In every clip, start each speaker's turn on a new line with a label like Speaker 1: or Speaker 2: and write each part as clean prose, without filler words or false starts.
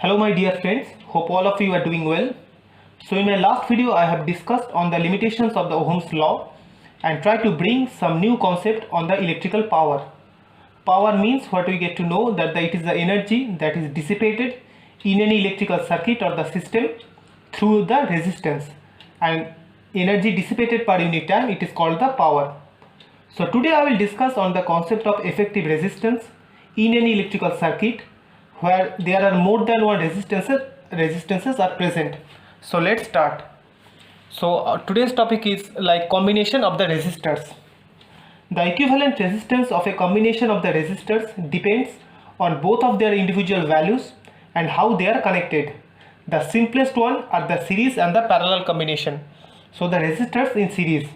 Speaker 1: Hello my dear friends, hope all of you are doing well. So in my last video I have discussed on the limitations of the Ohm's law and tried to bring some new concept on the electrical power. Power means what we get to know that it is the energy that is dissipated in any electrical circuit or the system through the resistance, and energy dissipated per unit time, it is called the power. So today I will discuss on the concept of effective resistance in any electrical circuit where there are more than one resistances are present. So let's start. So today's topic is like combination of the resistors. The equivalent resistance of a combination of the resistors depends on both of their individual values and how they are connected. The simplest one are the series and the parallel combination. So the resistors in series.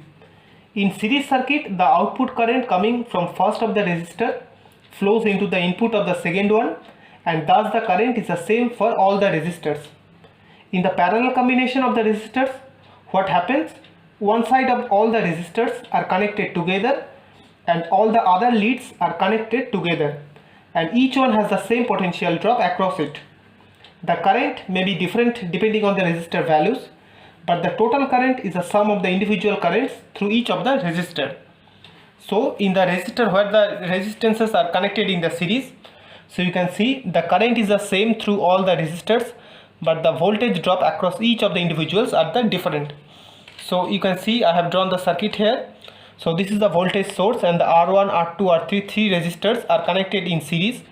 Speaker 1: In series circuit, the output current coming from first of the resistor flows into the input of the second one, and thus the current is the same for all the resistors. In the parallel combination of the resistors, what happens? One side of all the resistors are connected together and all the other leads are connected together, and each one has the same potential drop across it. The current may be different depending on the resistor values, but the total current is the sum of the individual currents through each of the resistor. So in the resistor where the resistances are connected in the series, so you can see the current is the same through all the resistors, but the voltage drop across each of the individuals are the different. So you can see I have drawn the circuit here. So this is the voltage source, and the R1, R2, R3, three resistors are connected in series,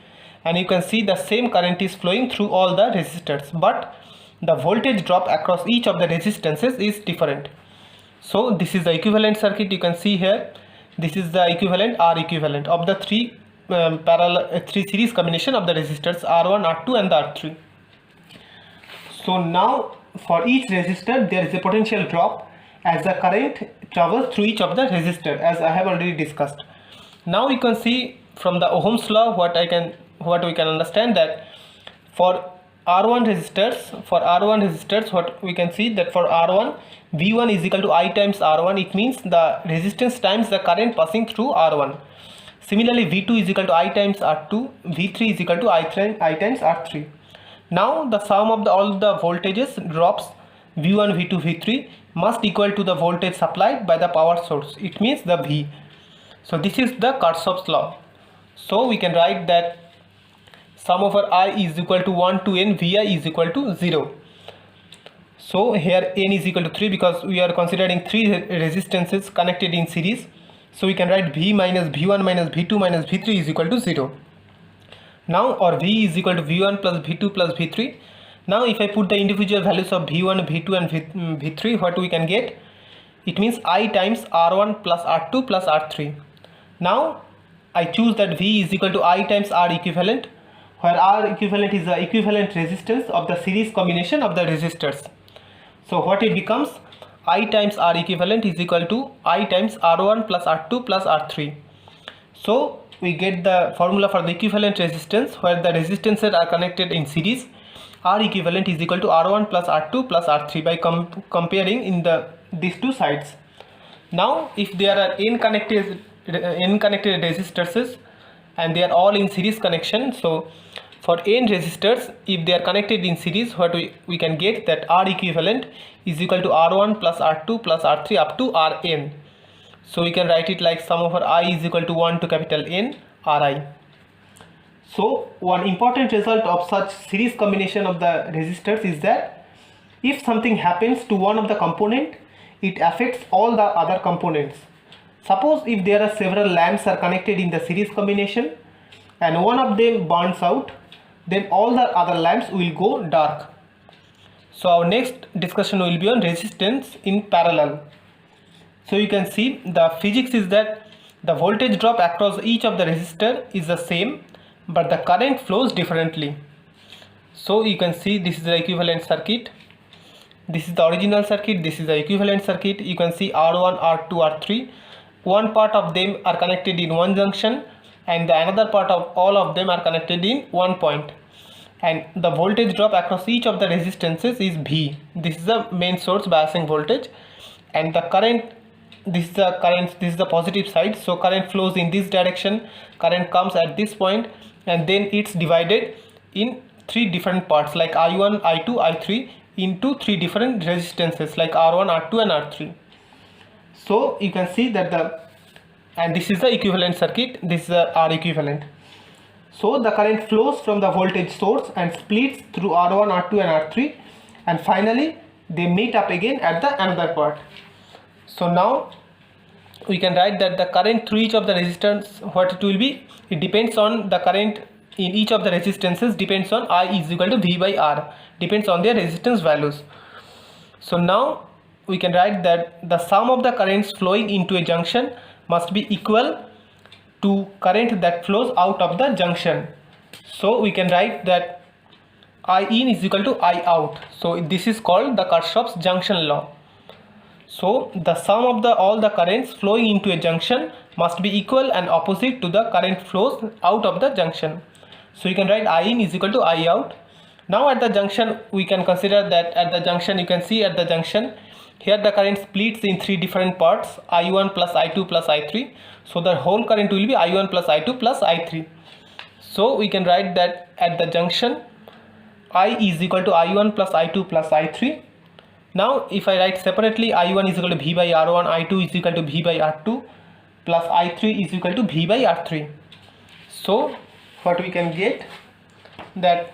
Speaker 1: and you can see the same current is flowing through all the resistors, but the voltage drop across each of the resistances is different. So this is the equivalent circuit. You can see here this is the equivalent R equivalent of the three series combination of the resistors R1, R2 and the R3. So now for each resistor there is a potential drop as the current travels through each of the resistor, as I have already discussed. Now you can see from the Ohm's law what we can understand that for R1 resistors, what we can see that for R1, V1 is equal to I times R1. It means the resistance times the current passing through R1. Similarly, V2 is equal to I times R2, V3 is equal to I times R3. Now the sum of all the voltages drops V1, V2, V3 must equal to the voltage supplied by the power source. It means the V. So this is the Kirchhoff's law. So we can write that sum over I is equal to 1 to n, Vi is equal to 0. So here n is equal to 3 because we are considering three resistances connected in series. So we can write V minus V1 minus V2 minus V3 is equal to 0. Now, or V is equal to V1 plus V2 plus V3. Now if I put the individual values of V1, V2 and V3, what we can get? It means I times R1 plus R2 plus R3. Now I choose that V is equal to I times R equivalent, where R equivalent is the equivalent resistance of the series combination of the resistors. So what it becomes? I times R equivalent is equal to I times R1 plus R2 plus R3. So we get the formula for the equivalent resistance where the resistances are connected in series. R equivalent is equal to R1 plus R2 plus R3 by comparing in these two sides. Now if there are n connected resistors and they are all in series connection, so for n resistors, if they are connected in series, what we can get that R equivalent is equal to R1 plus R2 plus R3 up to Rn. So we can write it like sum over I is equal to 1 to capital N Ri. So one important result of such series combination of the resistors is that if something happens to one of the component, it affects all the other components. Suppose if there are several lamps are connected in the series combination and one of them burns out, then all the other lamps will go dark. So our next discussion will be on resistance in parallel. So you can see the physics is that the voltage drop across each of the resistor is the same, but the current flows differently. So you can see this is the equivalent circuit. This is the original circuit. This is the equivalent circuit. You can see R1, R2, R3. One part of them are connected in one junction, and the another part of all of them are connected in one point, and the voltage drop across each of the resistances is V. This is the main source biasing voltage, and the current, this is the positive side, so current flows in this direction, current comes at this point, and then it's divided in three different parts like I1, I2, I3 into three different resistances like R1, R2 and R3. So you can see that and this is the equivalent circuit, this is the R equivalent. So the current flows from the voltage source and splits through R1, R2 and R3, and finally they meet up again at the another part. So now we can write that the current through each of the resistors, what it will be, it depends on the current in each of the resistances depends on I is equal to V by R, depends on their resistance values. So now we can write that the sum of the currents flowing into a junction must be equal to current that flows out of the junction. So we can write that I in is equal to I out. So this is called the Kirchhoff's junction law. So the sum of all the currents flowing into a junction must be equal and opposite to the current flows out of the junction. So you can write I in is equal to I out. Now at the junction we can consider that at the junction, you can see at the junction here the current splits in three different parts, I1 plus I2 plus I3. So the whole current will be I1 plus I2 plus I3. So we can write that at the junction I is equal to I1 plus I2 plus I3. Now if I write separately, I1 is equal to V by R1, I2 is equal to V by R2 plus I3 is equal to V by R3. So what we can get that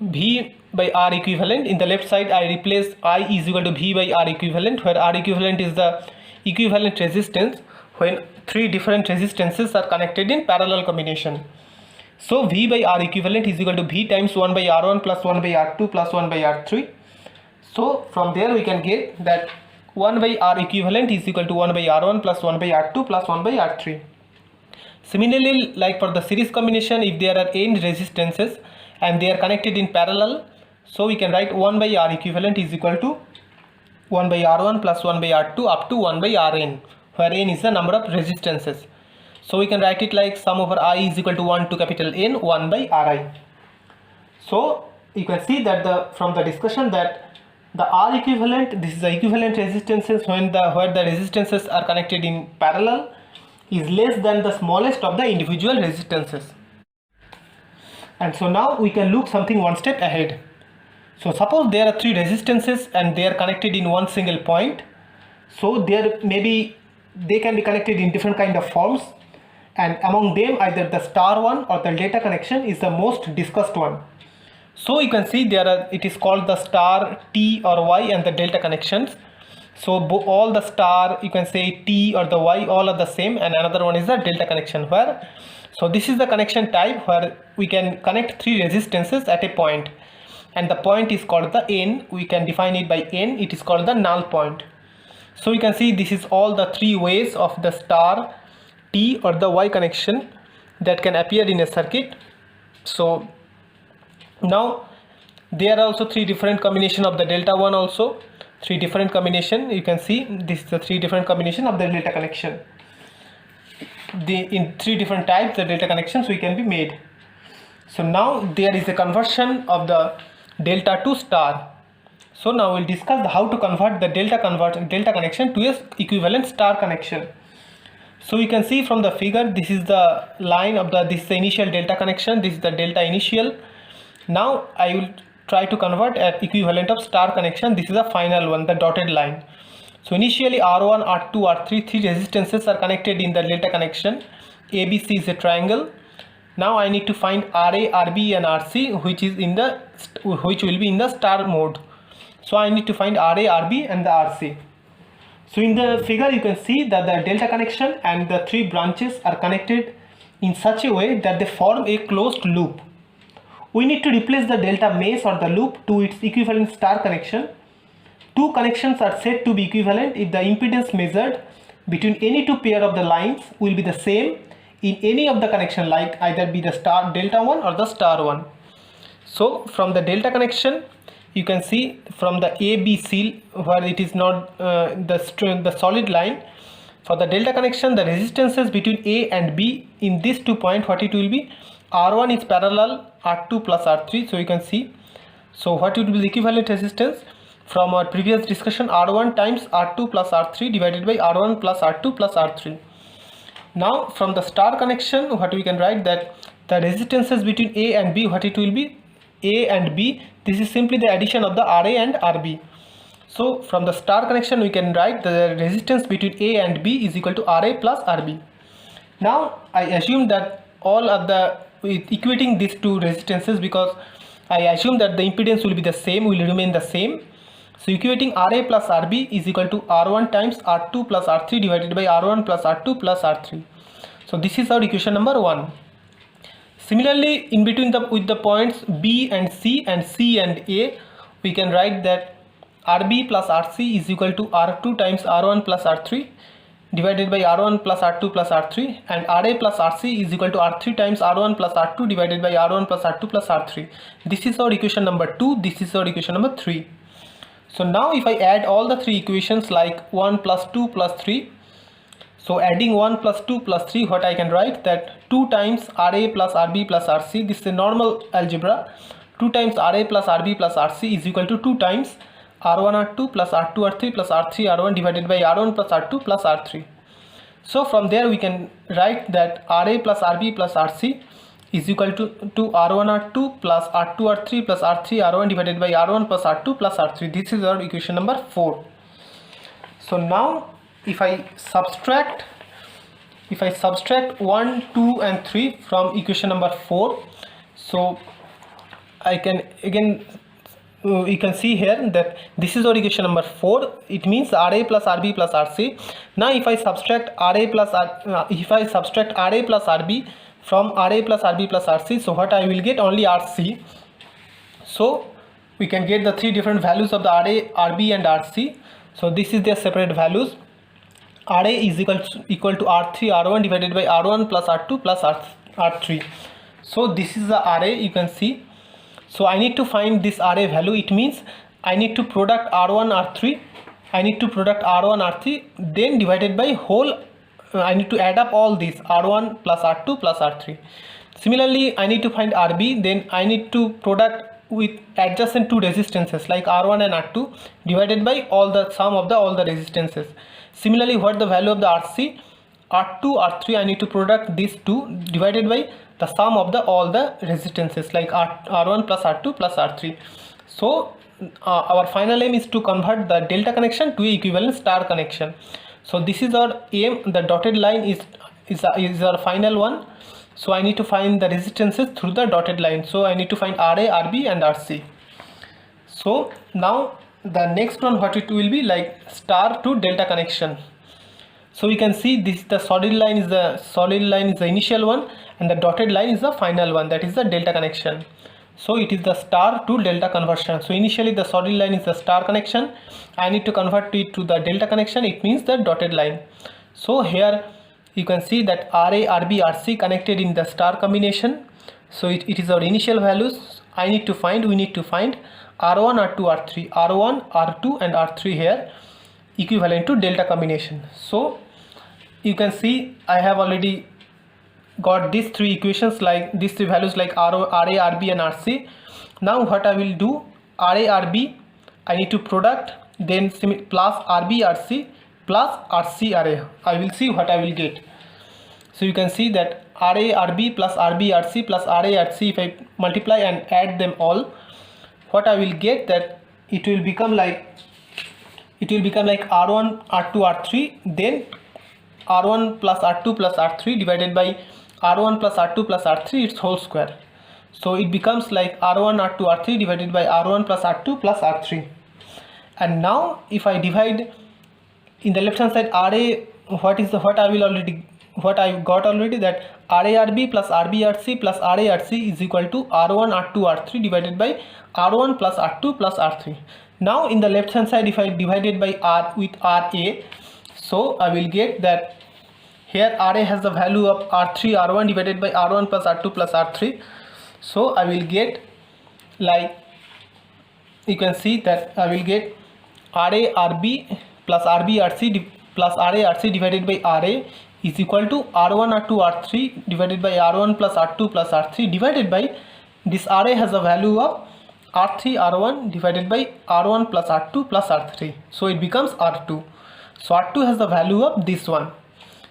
Speaker 1: V by R equivalent, in the left side I replace I is equal to V by R equivalent, where R equivalent is the equivalent resistance when three different resistances are connected in parallel combination. So V by R equivalent is equal to V times 1 by R1 plus 1 by R2 plus 1 by R3. So from there we can get that 1 by R equivalent is equal to 1 by R1 plus 1 by R2 plus 1 by R3. Similarly, like for the series combination, if there are n resistances and they are connected in parallel, so we can write 1 by R equivalent is equal to 1 by R1 plus 1 by R2 up to 1 by Rn, where n is the number of resistances. So we can write it like sum over I is equal to 1 to capital N 1 by Ri. So you can see that from the discussion that the R equivalent, this is the equivalent resistances where the resistances are connected in parallel, is less than the smallest of the individual resistances. And so now we can look something one step ahead. So suppose there are three resistances and they are connected in one single point. So there maybe they can be connected in different kind of forms, and among them either the star one or the delta connection is the most discussed one. So you can see it is called the star, T or Y, and the delta connections. So all the star, you can say T or the Y, all are the same, and another one is the delta connection where, so this is the connection type where we can connect three resistances at a point, and the point is called the N. We can define it by N. It is called the null point. So you can see this is all the three ways of the star, T or the Y connection that can appear in a circuit. So now there are also three different combination of the delta one, also three different combination. You can see this is the three different combination of the delta connection. In three different types the delta connections we can be made. So now there is a conversion of the delta to star. So now we'll discuss how to convert the delta connection to a equivalent star connection. So you can see from the figure, this is the line of this is the initial delta connection, this is the delta initial. Now I will try to convert an equivalent of star connection. This is the final one, the dotted line. So initially R1, R2, R3, three resistances are connected in the delta connection. ABC is a triangle. Now I need to find RA, RB and RC which will be in the star mode. So I need to find RA, RB and the RC. So in the figure you can see that the delta connection and the three branches are connected in such a way that they form a closed loop. We need to replace the delta mesh or the loop to its equivalent star connection. Two connections are said to be equivalent if the impedance measured between any two pair of the lines will be the same in any of the connection, like either be the star delta one or the star one. So from the delta connection you can see from the ABC where it is not the solid line. For the delta connection, the resistances between A and B in these 2 points, what it will be, R1 is parallel R2 plus R3. So you can see, so what will be the equivalent resistance from our previous discussion, R1 times R2 plus R3 divided by R1 plus R2 plus R3. Now from the star connection, what we can write that the resistances between A and B, what it will be, A and B, this is simply the addition of the RA and RB. So from the star connection we can write the resistance between A and B is equal to RA plus RB. Now I assume that all of the equating these two resistances, because I assume that the impedance will be the same, will remain the same. So equating RA plus RB is equal to R1 times R2 plus R3 divided by R1 plus R2 plus R3. So this is our equation number 1. Similarly, in between with the points B and C and A, we can write that RB plus RC is equal to R2 times R1 plus R3 divided by R1 plus R2 plus R3, and RA plus RC is equal to R3 times R1 plus R2 divided by R1 plus R2 plus R3. This is our equation number 2. This is our equation number 3. So now if I add all the three equations like 1 plus 2 plus 3, so adding 1 plus 2 plus 3, what I can write that 2 times RA plus RB plus RC, this is a normal algebra, 2 times RA plus RB plus RC is equal to 2 times R1 R2 plus R2 R3 plus R3 R1 divided by R1 plus R2 plus R3. So from there we can write that RA plus RB plus RC is equal to R1 R2 plus R2 R3 plus R3 R1 divided by R1 plus R2 plus R3. This is our equation number 4. So now if I subtract 1, 2 and 3 from equation number 4, so I can again you can see here that this is our equation number 4. It means RA plus RB plus RC. Now if I subtract RA plus RB from RA plus RB plus RC, so what I will get? Only RC. So we can get the three different values of the RA, RB and RC. So this is their separate values. RA is equal to R3 R1 divided by R1 plus R2 plus R3. So this is the RA, you can see. So I need to find this RA value. It means I need to product R1 R3, then divided by whole, I need to add up all these R1 plus R2 plus R3. Similarly, I need to find RB, then I need to product with adjacent two resistances like R1 and R2 divided by all the sum of all the resistances. Similarly, what the value of the RC, R2, R3, I need to product these two divided by the sum of all the resistances like R1 plus R2 plus R3. So our final aim is to convert the delta connection to equivalent star connection. So this is our aim. The dotted line is our final one. So I need to find the resistances through the dotted line. So I need to find RA, RB and RC. So now the next one, what it will be like star to delta connection. So we can see this, the solid line is the initial one and the dotted line is the final one, that is the delta connection. So it is the star to delta conversion. So initially the solid line is the star connection. I need to convert it to the delta connection. It means the dotted line. So here you can see that RA, RB, RC connected in the star combination. So it is our initial values. We need to find R1, R2, R3, R1, R2 and R3 here equivalent to delta combination. So you can see I have already got these three equations, like these three values like RA, RB and RC. Now what I will do, RA, RB I need to product, then plus RB, RC plus RC, RA. I will see what I will get. So you can see that RA, RB plus RB, RC plus RA, RC, if I multiply and add them all, what I will get that it will become like R1, R2, R3, then R1 plus R2 plus R3 divided by R1 plus R2 plus R3 its whole square. So it becomes like R1, R2, R3 divided by R1 plus R2 plus R3. And now if I divide in the left hand side RA, what I got already, that RA, RB plus RB, RC plus RA, RC is equal to R1, R2, R3 divided by R1 plus R2 plus R3. Now in the left hand side, if I divide it by R with RA, so I will get that here RA has the value of R3, R1 divided by R1 plus R2 plus R3. So I will get, like you can see that I will get RA, RB plus RB, RC plus RA, RC divided by RA is equal to R1, R2, R3 divided by R1 plus R2 plus R3 divided by this RA has a value of R3, R1 divided by R1 plus R2 plus R3. So it becomes R2. So R2 has the value of this one.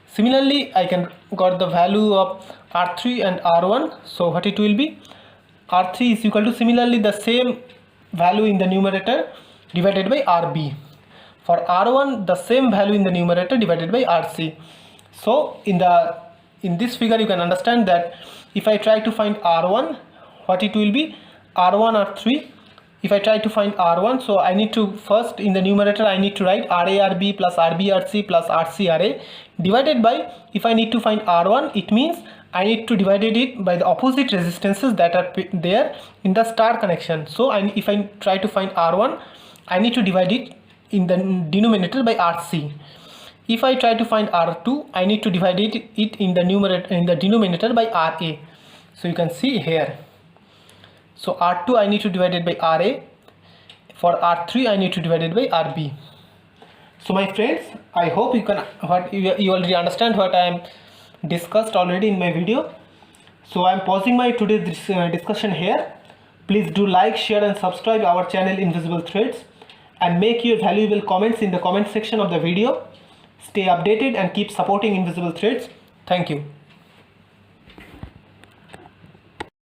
Speaker 1: Similarly, I can got the value of R3 and R1. So what it will be? R3 is equal to similarly the same value in the numerator divided by RB. For R1 the same value in the numerator divided by RC. So in this figure you can understand that if I try to find R1, what it will be, R1 R3. If I try to find R1, so I need to first in the numerator I need to write RA-RB plus RB-RC plus RC-RA divided by, if I need to find R1, it means I need to divide it by the opposite resistances that are there in the star connection. So if I try to find R1, I need to divide it in the denominator by RC. If I try to find R2, I need to divide it in the numerator, in the denominator by RA. So you can see here. So R2 I need to divide it by RA. For R3 I need to divide it by RB. So my friends, I hope you already understand what I am discussed already in my video. So I am pausing my today's discussion here. Please do like, share and subscribe our channel Invisible Threads, and make your valuable comments in the comment section of the video. Stay updated and keep supporting Invisible Threads. Thank you.